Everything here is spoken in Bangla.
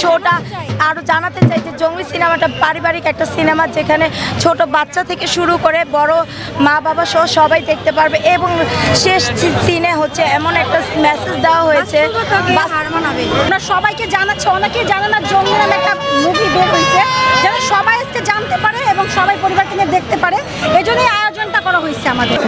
শোটা আরও জানাতে চাই যে জঙ্গলি সিনেমাটা পারিবারিক একটা সিনেমা, যেখানে ছোট বাচ্চা থেকে শুরু করে বড় মা বাবা সহ সবাই দেখতে পারবে এবং শেষ সিনে হচ্ছে এমন একটা মেসেজ দেওয়া হয়েছে। আমরা সবাইকে জানাচ্ছি, অনেকেই জানে না জঙ্গলি নামে একটা মুভি বের হয়েছে, যেন সবাই আজকে জানতে পারে এবং সবাই পরিবারকে নিয়ে দেখতে পারে, এই জন্যই আয়োজনটা করা হয়েছে আমাদের।